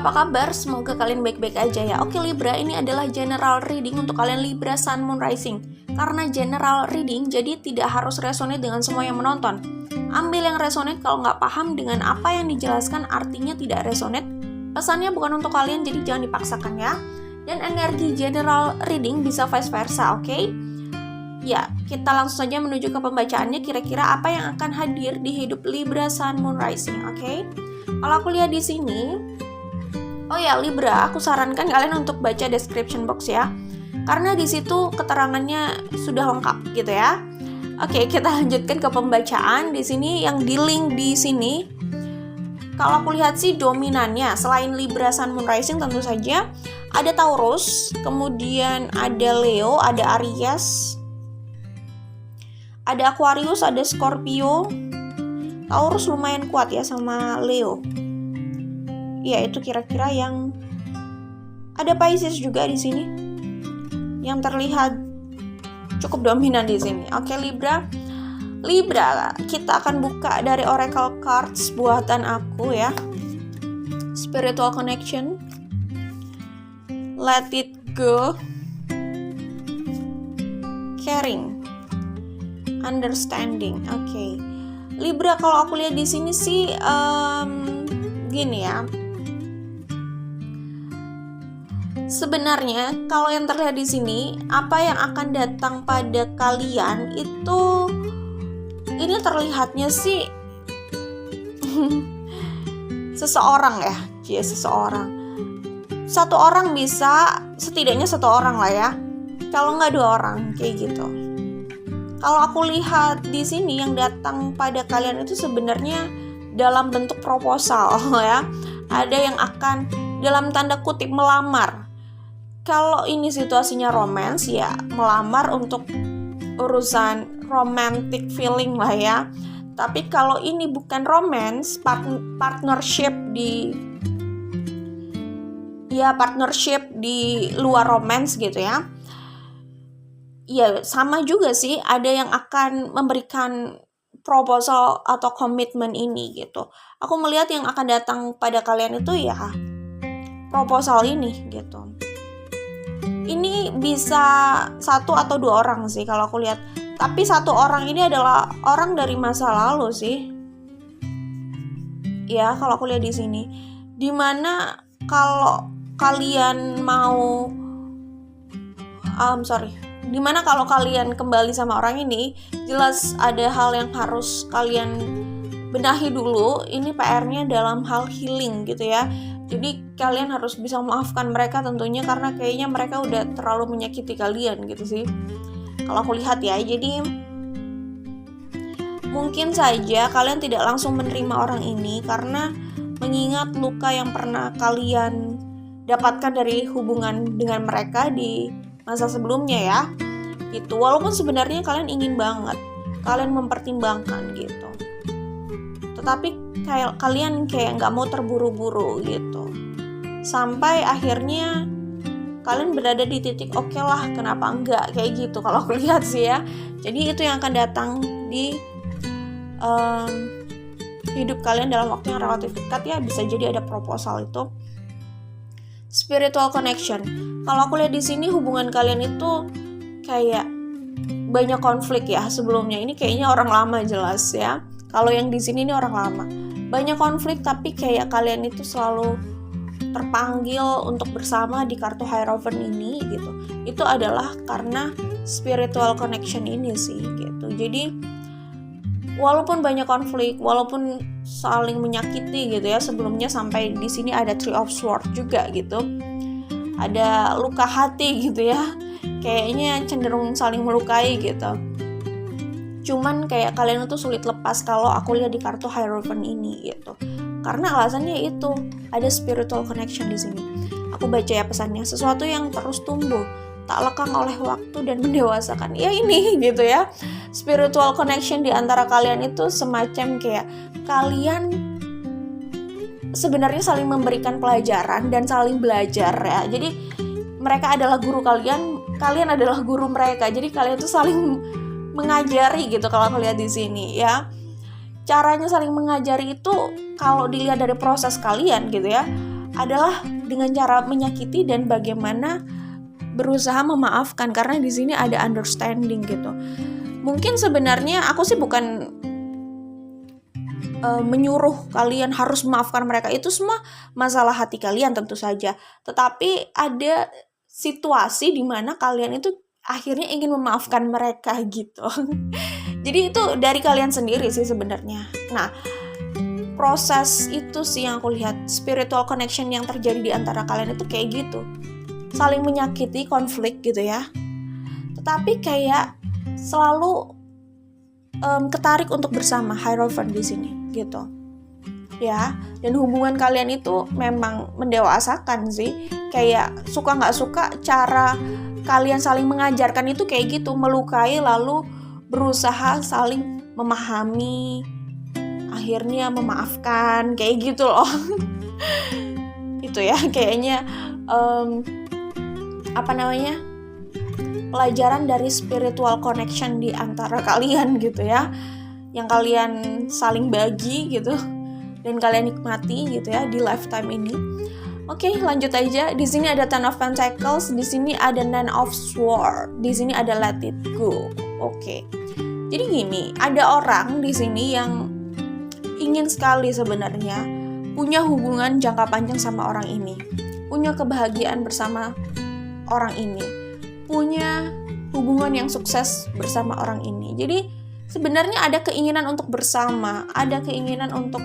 apa kabar? Semoga kalian baik-baik aja ya. Oke Libra, ini adalah general reading untuk kalian Libra Sun Moon Rising. Karena general reading, jadi tidak harus resonate dengan semua yang menonton. Ambil yang resonate, kalau nggak paham dengan apa yang dijelaskan artinya tidak resonate. Pesannya bukan untuk kalian, jadi jangan dipaksakan ya. Dan energi general reading bisa vice versa, oke? Ya, kita langsung saja menuju ke pembacaannya. Kira-kira apa yang akan hadir di hidup Libra Sun Moon Rising, oke? Kalau aku lihat di sini, oh ya Libra, aku sarankan kalian untuk baca description box ya, karena di situ keterangannya sudah lengkap gitu ya. Oke, kita lanjutkan ke pembacaan. Di sini yang di link di sini, kalau aku lihat sih dominannya selain Libra Sun Moon Rising tentu saja ada Taurus, kemudian ada Leo, ada Aries, ada Aquarius, ada Scorpio. Taurus lumayan kuat ya sama Leo. Ya, itu kira-kira yang ada Pisces juga di sini yang terlihat cukup dominan di sini. Oke Libra, kita akan buka dari Oracle Cards buatan aku ya. Spiritual Connection, Let It Go, Caring, Understanding. Oke. Libra, kalau aku lihat di sini sih gini ya. Sebenarnya kalau yang terlihat di sini, apa yang akan datang pada kalian itu, ini terlihatnya sih seseorang ya, seseorang. Satu orang bisa, setidaknya satu orang lah ya. Kalau nggak 2 orang, kayak gitu. Kalau aku lihat di sini yang datang pada kalian itu sebenarnya dalam bentuk proposal ya. Ada yang akan dalam tanda kutip melamar. Kalau ini situasinya romance ya, melamar untuk urusan romantic feeling lah ya. Tapi kalau ini bukan romance, partnership di luar romance gitu ya. Ya sama juga sih, ada yang akan memberikan proposal atau komitmen ini gitu. Aku melihat yang akan datang pada kalian itu ya proposal ini gitu. Ini bisa 1 atau 2 orang sih kalau aku lihat. Tapi 1 orang ini adalah orang dari masa lalu sih. Ya, kalau aku lihat di sini. Dimana kalau kalian mau dimana kalau kalian kembali sama orang ini, jelas ada hal yang harus kalian benahi dulu. Ini PR-nya dalam hal healing gitu ya. Jadi kalian harus bisa memaafkan mereka tentunya, karena kayaknya mereka udah terlalu menyakiti kalian gitu sih. Kalau aku lihat ya, jadi mungkin saja kalian tidak langsung menerima orang ini karena mengingat luka yang pernah kalian dapatkan dari hubungan dengan mereka di masa sebelumnya ya. Gitu. Walaupun sebenarnya kalian ingin banget, kalian mempertimbangkan gitu. Tetapi kalian kayak nggak mau terburu-buru gitu, sampai akhirnya kalian berada di titik oke lah, kenapa enggak, kayak gitu kalau aku lihat sih ya. Jadi itu yang akan datang di hidup kalian dalam waktu yang relatif dekat ya. Bisa jadi ada proposal itu. Spiritual connection, kalau aku lihat di sini hubungan kalian itu kayak banyak konflik ya sebelumnya. Ini kayaknya orang lama jelas ya. Kalau yang di sini ini orang lama. Banyak konflik, tapi kayak kalian itu selalu terpanggil untuk bersama di kartu Hierophant ini gitu. Itu adalah karena spiritual connection ini sih gitu. Jadi walaupun banyak konflik, walaupun saling menyakiti gitu ya sebelumnya, sampai di sini ada Three of Swords juga gitu. Ada luka hati gitu ya. Kayaknya cenderung saling melukai gitu. Cuman kayak kalian itu sulit lepas kalau aku lihat di kartu Hierophant ini gitu. Karena alasannya itu ada spiritual connection di sini. Aku baca ya pesannya, sesuatu yang terus tumbuh, tak lekang oleh waktu dan mendewasakan. Ya ini gitu ya. Spiritual connection di antara kalian itu semacam kayak kalian sebenarnya saling memberikan pelajaran dan saling belajar ya. Jadi mereka adalah guru kalian, kalian adalah guru mereka. Jadi kalian tuh saling mengajari gitu kalau aku lihat di sini ya. Caranya saling mengajari itu kalau dilihat dari proses kalian gitu ya, adalah dengan cara menyakiti dan bagaimana berusaha memaafkan, karena di sini ada understanding gitu. Mungkin sebenarnya aku sih bukan menyuruh kalian harus memaafkan mereka, itu semua masalah hati kalian tentu saja. Tetapi ada situasi di mana kalian itu akhirnya ingin memaafkan mereka gitu. Jadi itu dari kalian sendiri sih sebenarnya. Nah, proses itu sih yang aku lihat, spiritual connection yang terjadi di antara kalian itu kayak gitu. Saling menyakiti, konflik gitu ya. Tetapi kayak selalu ketarik untuk bersama, hierophant di sini gitu. Ya, dan hubungan kalian itu memang mendewasakan sih. Kayak suka nggak suka cara kalian saling mengajarkan itu kayak gitu, melukai lalu berusaha saling memahami, akhirnya memaafkan, kayak gitu loh. Itu ya kayaknya pelajaran dari spiritual connection di antara kalian gitu ya, yang kalian saling bagi gitu dan kalian nikmati gitu ya di lifetime ini. Oke, lanjut aja. Di sini ada Ten of Pentacles, di sini ada Nine of Swords, di sini ada Let It Go. Oke. Jadi gini, ada orang di sini yang ingin sekali sebenarnya punya hubungan jangka panjang sama orang ini, punya kebahagiaan bersama orang ini, punya hubungan yang sukses bersama orang ini. Jadi sebenarnya ada keinginan untuk bersama, ada keinginan untuk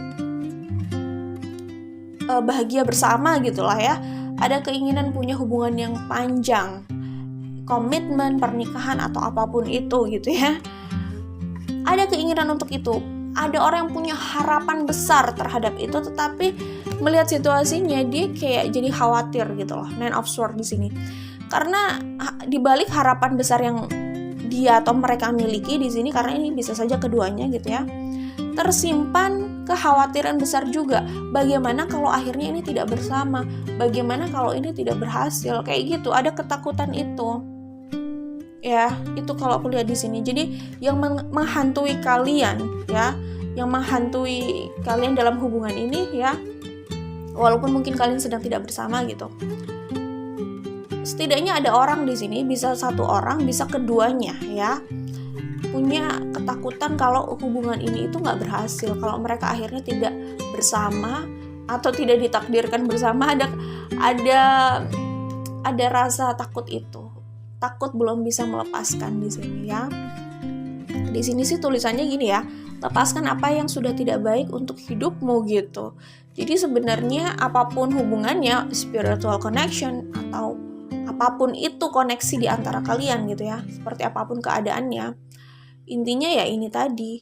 bahagia bersama gitulah ya. Ada keinginan punya hubungan yang panjang, komitmen, pernikahan atau apapun itu gitu ya. Ada keinginan untuk itu. Ada orang yang punya harapan besar terhadap itu, tetapi melihat situasinya dia kayak jadi khawatir gitu loh. Nine of Swords di sini. Karena dibalik harapan besar yang dia atau mereka miliki di sini, karena ini bisa saja keduanya gitu ya, tersimpan kekhawatiran besar juga. Bagaimana kalau akhirnya ini tidak bersama? Bagaimana kalau ini tidak berhasil? Kayak gitu, ada ketakutan itu. Ya, itu kalau aku lihat di sini. Jadi yang menghantui kalian ya, yang menghantui kalian dalam hubungan ini ya, walaupun mungkin kalian sedang tidak bersama gitu. Setidaknya ada orang di sini, bisa satu orang, bisa keduanya ya, punya ketakutan kalau hubungan ini itu nggak berhasil, kalau mereka akhirnya tidak bersama atau tidak ditakdirkan bersama. Ada rasa takut itu, takut belum bisa melepaskan di sini ya. Di sini sih tulisannya gini ya, lepaskan apa yang sudah tidak baik untuk hidupmu gitu. Jadi sebenarnya apapun hubungannya, spiritual connection atau apapun itu koneksi di antara kalian gitu ya, seperti apapun keadaannya, intinya ya ini tadi,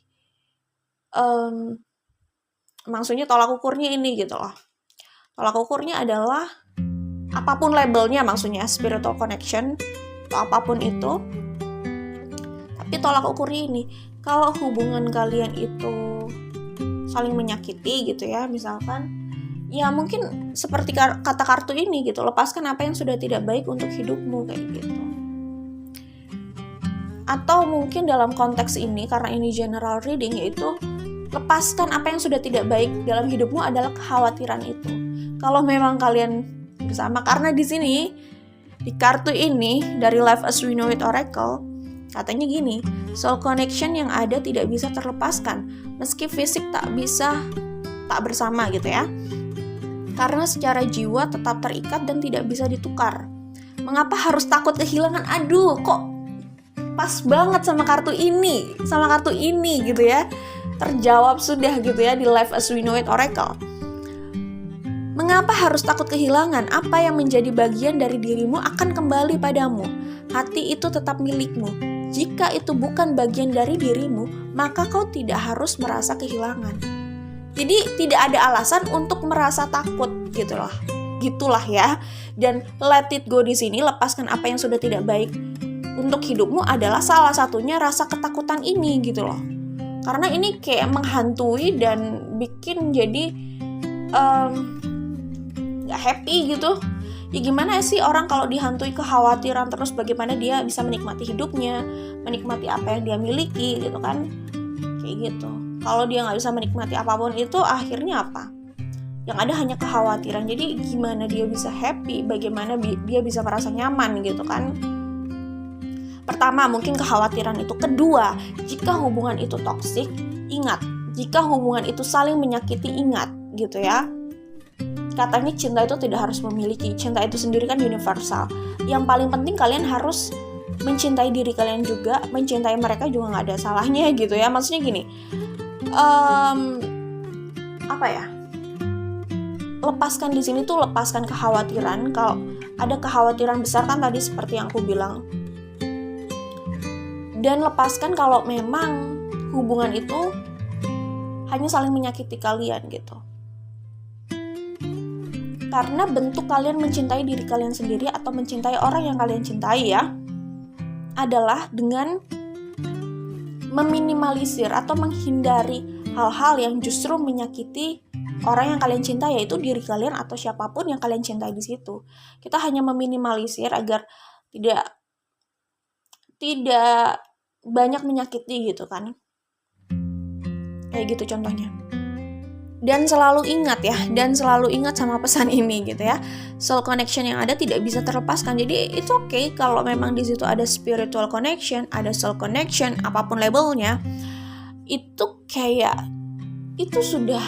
maksudnya tolak ukurnya ini gitu loh. Tolak ukurnya adalah apapun labelnya, maksudnya spiritual connection atau apapun itu, tapi tolak ukurnya ini, kalau hubungan kalian itu saling menyakiti gitu ya, misalkan ya mungkin seperti kata kartu ini gitu, lepaskan apa yang sudah tidak baik untuk hidupmu kayak gitu. Atau mungkin dalam konteks ini, karena ini general reading, yaitu lepaskan apa yang sudah tidak baik dalam hidupmu adalah kekhawatiran itu. Kalau memang kalian bersama, karena di sini di kartu ini dari Life as We Know It Oracle katanya gini, soul connection yang ada tidak bisa terlepaskan meski fisik tak bersama gitu ya. Karena secara jiwa tetap terikat dan tidak bisa ditukar. Mengapa harus takut kehilangan? Aduh, kok pas banget sama kartu ini gitu ya. Terjawab sudah gitu ya di Life as We Know It Oracle. Mengapa harus takut kehilangan? Apa yang menjadi bagian dari dirimu akan kembali padamu. Hati itu tetap milikmu. Jika itu bukan bagian dari dirimu, maka kau tidak harus merasa kehilangan. Jadi tidak ada alasan untuk merasa takut gitulah ya. Dan let it go di sini, lepaskan apa yang sudah tidak baik untuk hidupmu adalah salah satunya rasa ketakutan ini gitu loh. Karena ini kayak menghantui dan bikin jadi gak happy gitu. Ya gimana sih orang kalau dihantui kekhawatiran terus, bagaimana dia bisa menikmati hidupnya, menikmati apa yang dia miliki gitu kan, kayak gitu. Kalau dia nggak bisa menikmati apapun itu, akhirnya apa? yang ada hanya kekhawatiran. Jadi gimana dia bisa happy, bagaimana dia bisa merasa nyaman gitu kan. Pertama, mungkin kekhawatiran itu. Kedua, jika hubungan itu toksik, ingat, jika hubungan itu saling menyakiti, ingat gitu ya. Katanya cinta itu tidak harus memiliki, cinta itu sendiri kan universal. Yang paling penting kalian harus mencintai diri kalian juga, mencintai mereka juga nggak ada salahnya gitu ya. Maksudnya gini, lepaskan di sini tuh lepaskan kekhawatiran. Kalau ada kekhawatiran besar kan tadi seperti yang aku bilang, dan lepaskan kalau memang hubungan itu hanya saling menyakiti kalian gitu. Karena bentuk kalian mencintai diri kalian sendiri atau mencintai orang yang kalian cintai ya, adalah dengan meminimalisir atau menghindari hal-hal yang justru menyakiti orang yang kalian cintai, yaitu diri kalian atau siapapun yang kalian cintai di situ. Kita hanya meminimalisir agar tidak banyak menyakiti gitu kan. Kayak gitu contohnya. Dan selalu ingat sama pesan ini gitu ya. Soul connection yang ada tidak bisa terlepaskan. Jadi it's okay kalau memang di situ ada spiritual connection, ada soul connection, apapun labelnya. Itu sudah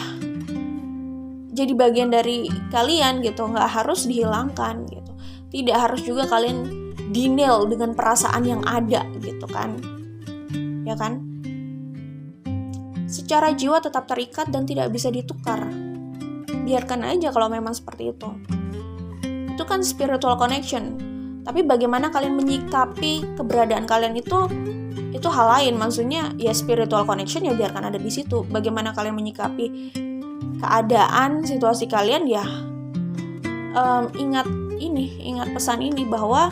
jadi bagian dari kalian gitu, nggak harus dihilangkan gitu. Tidak harus juga kalian denial dengan perasaan yang ada gitu kan. Ya kan? Secara jiwa tetap terikat dan tidak bisa ditukar. Biarkan aja kalau memang seperti itu. Itu kan spiritual connection. Tapi bagaimana kalian menyikapi keberadaan kalian itu hal lain. Maksudnya ya spiritual connection ya biarkan ada di situ. Bagaimana kalian menyikapi keadaan, situasi kalian ya ingat pesan ini bahwa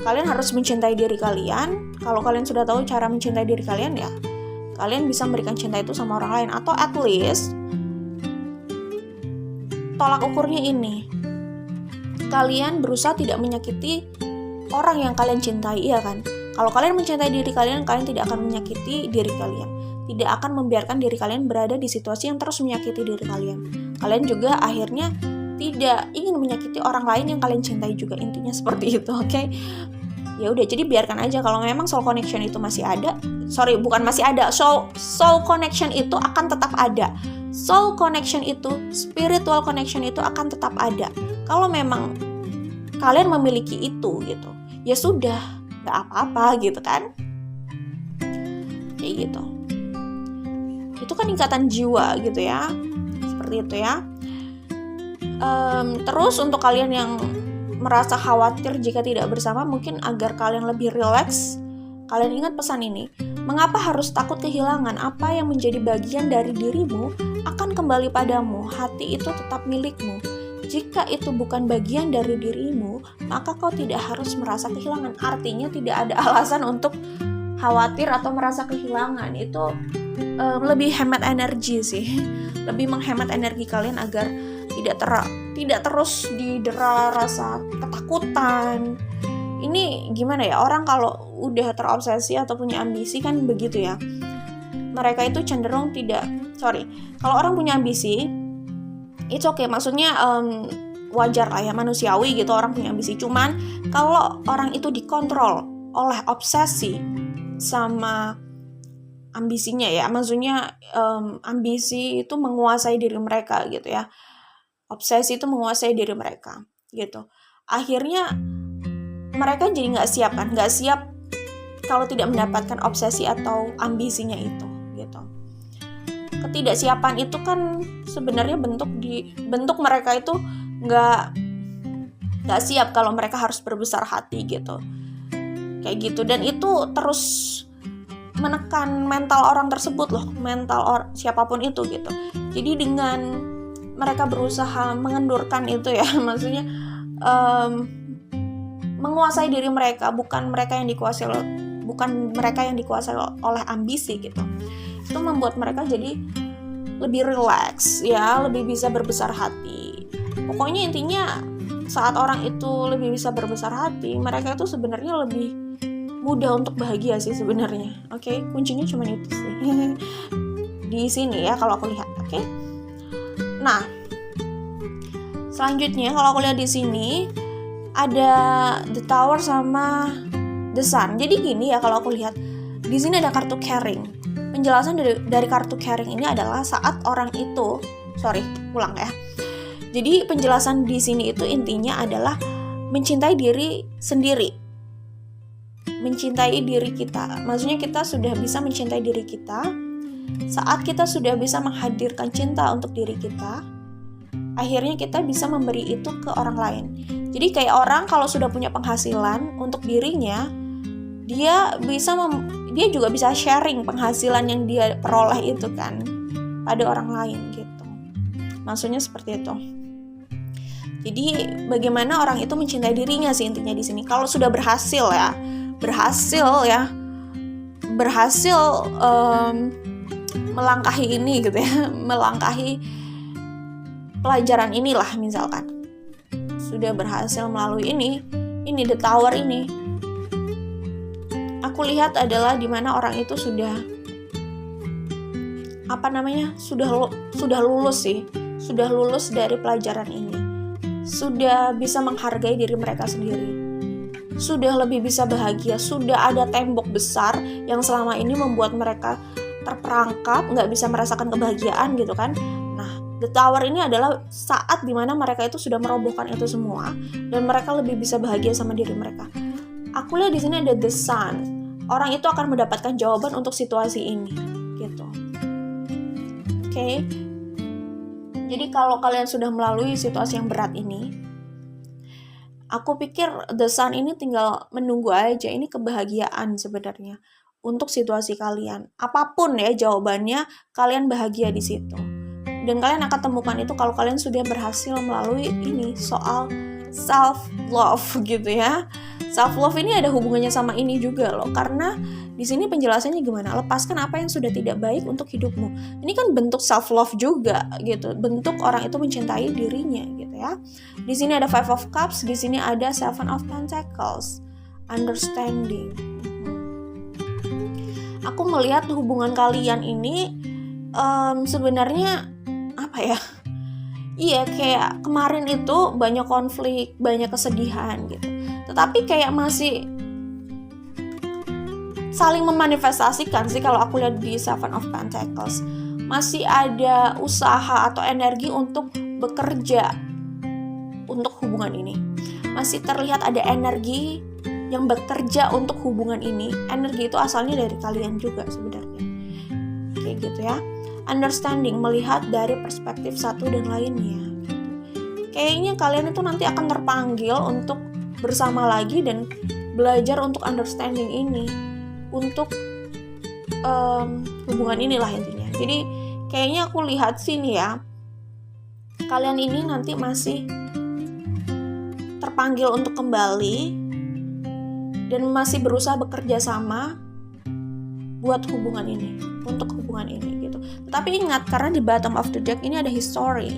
kalian harus mencintai diri kalian. Kalau kalian sudah tahu cara mencintai diri kalian ya, kalian bisa memberikan cinta itu sama orang lain. Atau at least tolak ukurnya ini, kalian berusaha tidak menyakiti orang yang kalian cintai, iya kan? Kalau kalian mencintai diri kalian, kalian tidak akan menyakiti diri kalian, tidak akan membiarkan diri kalian berada di situasi yang terus menyakiti diri kalian. Kalian juga akhirnya tidak ingin menyakiti orang lain yang kalian cintai juga. Intinya seperti itu, oke? Ya udah, jadi biarkan aja. Kalau memang soul connection itu masih ada, soul connection itu akan tetap ada. Soul connection itu, spiritual connection itu akan tetap ada. Kalau memang kalian memiliki itu gitu, ya sudah, nggak apa-apa gitu kan. Kayak gitu. Itu kan ikatan jiwa gitu ya, seperti itu ya. Terus untuk kalian yang merasa khawatir jika tidak bersama, mungkin agar kalian lebih rileks, kalian ingat pesan ini. Mengapa harus takut kehilangan? Apa yang menjadi bagian dari dirimu akan kembali padamu. Hati itu tetap milikmu. Jika itu bukan bagian dari dirimu, maka kau tidak harus merasa kehilangan. Artinya tidak ada alasan untuk khawatir atau merasa kehilangan. Itu lebih hemat energi sih. Lebih menghemat energi kalian agar tidak terus didera rasa ketakutan. Ini gimana ya, orang kalau udah terobsesi atau punya ambisi kan begitu ya. Mereka itu cenderung kalau orang punya ambisi, it's okay, maksudnya wajar lah ya, manusiawi gitu orang punya ambisi. Cuman kalau orang itu dikontrol oleh obsesi sama ambisinya ya, maksudnya ambisi itu menguasai diri mereka gitu ya. Obsesi itu menguasai diri mereka gitu. Akhirnya mereka jadi nggak siap kalau tidak mendapatkan obsesi atau ambisinya itu gitu. Ketidaksiapan itu kan sebenarnya bentuk mereka itu nggak siap kalau mereka harus berbesar hati gitu, kayak gitu. Dan itu terus menekan mental orang tersebut loh, siapapun itu gitu. Jadi dengan mereka berusaha mengendurkan itu ya, maksudnya menguasai diri mereka, bukan mereka yang dikuasai oleh ambisi gitu. Itu membuat mereka jadi lebih rileks ya, lebih bisa berbesar hati. Pokoknya intinya saat orang itu lebih bisa berbesar hati, mereka itu sebenarnya lebih mudah untuk bahagia sih sebenarnya. Oke, kuncinya cuma itu sih. Di sini ya kalau aku lihat, oke. Nah, Selanjutnya kalau aku lihat di sini ada the tower sama the sun. Jadi gini ya, kalau aku lihat di sini ada kartu caring. Penjelasan dari kartu caring ini adalah saat orang itu, ulang ya. Jadi penjelasan di sini itu intinya adalah mencintai diri sendiri. Mencintai diri kita. Maksudnya kita sudah bisa mencintai diri kita. Saat kita sudah bisa menghadirkan cinta untuk diri kita, akhirnya kita bisa memberi itu ke orang lain. Jadi kayak orang kalau sudah punya penghasilan untuk dirinya, dia juga bisa sharing penghasilan yang dia peroleh itu kan pada orang lain gitu. Maksudnya seperti itu. Jadi bagaimana orang itu mencintai dirinya sih intinya di sini. Kalau sudah berhasil melangkahi ini gitu ya, melangkahi pelajaran inilah misalkan. Sudah berhasil melalui ini the tower ini. Aku lihat adalah dimana orang itu sudah lulus dari pelajaran ini. Sudah bisa menghargai diri mereka sendiri. Sudah lebih bisa bahagia, sudah ada tembok besar yang selama ini membuat mereka terperangkap, nggak bisa merasakan kebahagiaan gitu kan. The tower ini adalah saat dimana mereka itu sudah merobohkan itu semua dan mereka lebih bisa bahagia sama diri mereka. Aku lihat di sini ada the sun. Orang itu akan mendapatkan jawaban untuk situasi ini, gitu. Oke. Jadi kalau kalian sudah melalui situasi yang berat ini, aku pikir the sun ini tinggal menunggu aja. Ini kebahagiaan sebenarnya untuk situasi kalian. Apapun ya jawabannya, kalian bahagia di situ. Dan kalian akan temukan itu kalau kalian sudah berhasil melalui ini soal self love gitu ya. Self love ini ada hubungannya sama ini juga loh, karena di sini penjelasannya gimana? Lepaskan apa yang sudah tidak baik untuk hidupmu. Ini kan bentuk self love juga gitu, bentuk orang itu mencintai dirinya gitu ya. Di sini ada Five of Cups, di sini ada Seven of Pentacles, understanding. Aku melihat hubungan kalian ini sebenarnya iya kayak kemarin itu banyak konflik, banyak kesedihan gitu. Tetapi kayak masih saling memanifestasikan sih kalau aku lihat di Seven of Pentacles. Masih ada usaha atau energi untuk bekerja untuk hubungan ini. Masih terlihat ada energi yang bekerja untuk hubungan ini. Energi itu asalnya dari kalian juga sebenarnya. Kayak gitu ya. Understanding, melihat dari perspektif satu dan lainnya. Kayaknya kalian itu nanti akan terpanggil untuk bersama lagi dan belajar untuk understanding ini, untuk hubungan inilah intinya. Jadi kayaknya aku lihat sini ya, kalian ini nanti masih terpanggil untuk kembali dan masih berusaha bekerja sama buat hubungan ini, untuk hubungan ini gitu. Tapi ingat, karena di bottom of the deck ini ada history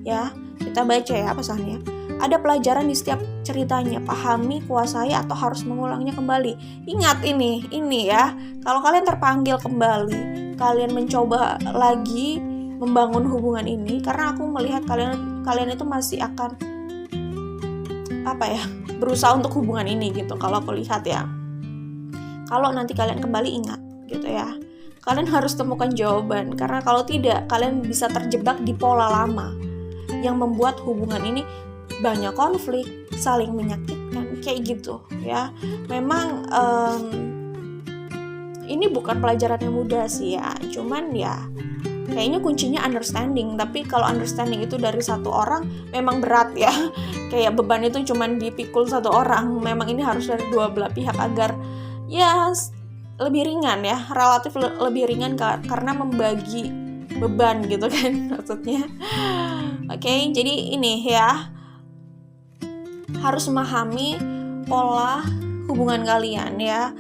ya, kita baca ya pesannya. Ada pelajaran di setiap ceritanya, pahami, kuasai, atau harus mengulangnya kembali. Ingat ini ya, kalau kalian terpanggil kembali, kalian mencoba lagi membangun hubungan ini, karena aku melihat kalian itu masih akan berusaha untuk hubungan ini gitu. Kalau aku lihat ya, kalau nanti kalian kembali, ingat gitu ya, kalian harus temukan jawaban, karena kalau tidak kalian bisa terjebak di pola lama yang membuat hubungan ini banyak konflik, saling menyakitkan kayak gitu ya. Memang ini bukan pelajaran yang mudah sih ya, cuman ya kayaknya kuncinya understanding. Tapi kalau understanding itu dari satu orang memang berat ya, kayak beban itu cuman dipikul satu orang. Memang ini harus dari dua belah pihak agar ya lebih ringan ya, relatif lebih ringan karena membagi beban gitu kan maksudnya. Oke, jadi ini ya, harus memahami pola hubungan kalian ya,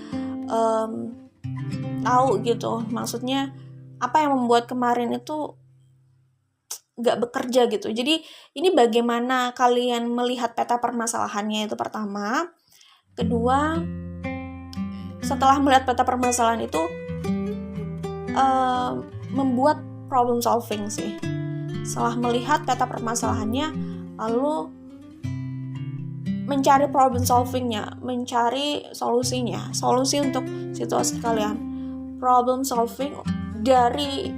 tahu gitu maksudnya apa yang membuat kemarin itu gak bekerja gitu. Jadi ini bagaimana kalian melihat peta permasalahannya, itu pertama. Kedua, setelah melihat peta permasalahan itu membuat problem solving sih. Setelah melihat peta permasalahannya, lalu mencari problem solvingnya, mencari solusinya, solusi untuk situasi kalian, problem solving dari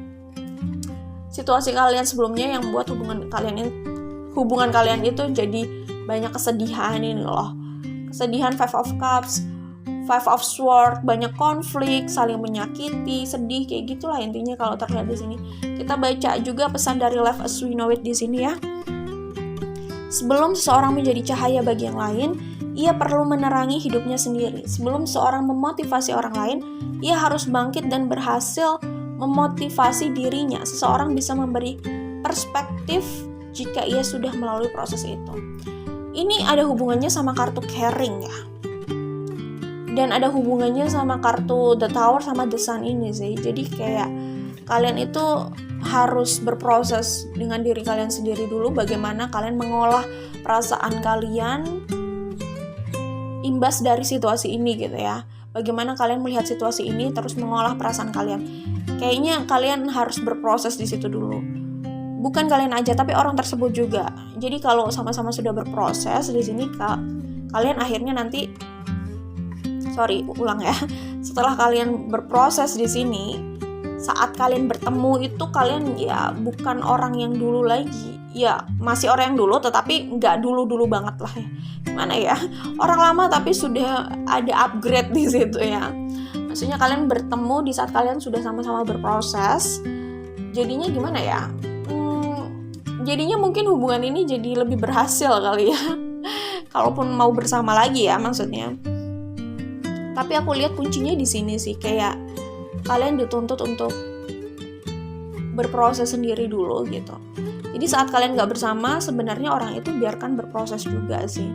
situasi kalian sebelumnya yang membuat hubungan kalian itu jadi banyak kesedihan ini loh. Kesedihan, Five of Cups, Five of Swords, banyak konflik, saling menyakiti, sedih, kayak gitulah intinya kalau terlihat di sini. Kita baca juga pesan dari Life as We Know It di sini ya. Sebelum seseorang menjadi cahaya bagi yang lain, ia perlu menerangi hidupnya sendiri. Sebelum seorang memotivasi orang lain, ia harus bangkit dan berhasil memotivasi dirinya. Seseorang bisa memberi perspektif jika ia sudah melalui proses itu. Ini ada hubungannya sama kartu caring ya. Dan ada hubungannya sama kartu The Tower sama The Sun ini sih. Jadi kayak kalian itu harus berproses dengan diri kalian sendiri dulu, bagaimana kalian mengolah perasaan kalian imbas dari situasi ini gitu ya. Bagaimana kalian melihat situasi ini terus mengolah perasaan kalian. Kayaknya kalian harus berproses di situ dulu. Bukan kalian aja tapi orang tersebut juga. Jadi kalau sama-sama sudah berproses di sini kalian akhirnya nanti setelah kalian berproses di sini, saat kalian bertemu itu kalian ya bukan orang yang dulu lagi. Ya masih orang yang dulu tetapi nggak dulu banget lah ya. Gimana ya? Orang lama tapi sudah ada upgrade di situ ya. Maksudnya kalian bertemu di saat kalian sudah sama-sama berproses. Jadinya gimana ya? Jadinya mungkin hubungan ini jadi lebih berhasil kali ya. Kalaupun mau bersama lagi ya maksudnya. Tapi aku lihat kuncinya di sini sih, kayak kalian dituntut untuk berproses sendiri dulu gitu. Jadi saat kalian gak bersama, sebenarnya orang itu biarkan berproses juga sih.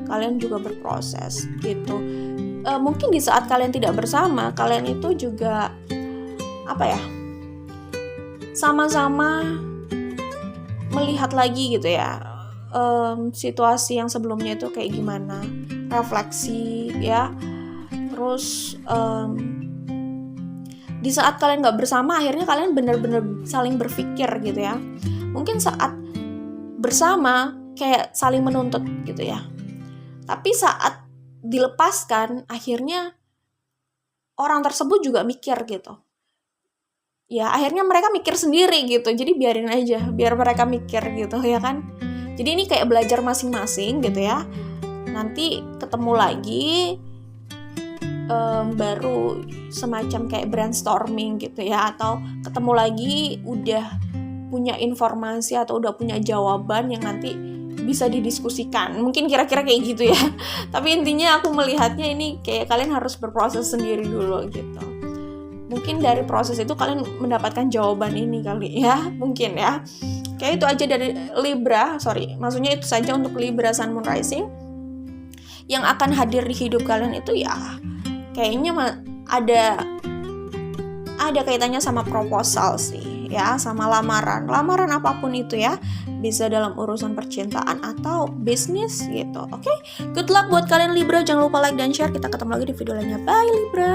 Kalian juga berproses gitu. Mungkin di saat kalian tidak bersama, kalian itu juga sama-sama melihat lagi gitu ya, situasi yang sebelumnya itu kayak gimana, refleksi ya. Terus di saat kalian gak bersama, akhirnya kalian benar-benar saling berpikir gitu ya. Mungkin saat bersama kayak saling menuntut gitu ya. Tapi saat dilepaskan, akhirnya orang tersebut juga mikir gitu. Ya akhirnya mereka mikir sendiri gitu. Jadi biarin aja, biar mereka mikir gitu ya kan. Jadi ini kayak belajar masing-masing gitu ya. Nanti ketemu lagi, baru semacam kayak brainstorming gitu ya, atau ketemu lagi udah punya informasi atau udah punya jawaban yang nanti bisa didiskusikan, mungkin kira-kira kayak gitu ya. Tapi intinya aku melihatnya ini kayak kalian harus berproses sendiri dulu gitu. Mungkin dari proses itu kalian mendapatkan jawaban ini kali ya, mungkin ya. Kayak itu aja dari Libra, maksudnya itu saja untuk Libra Sun Moon Rising. Yang akan hadir di hidup kalian itu ya kayaknya ada kaitannya sama proposal sih ya, sama lamaran apapun itu ya, bisa dalam urusan percintaan atau bisnis gitu. Oke, good luck buat kalian Libra, jangan lupa like dan share. Kita ketemu lagi di video lainnya. Bye Libra.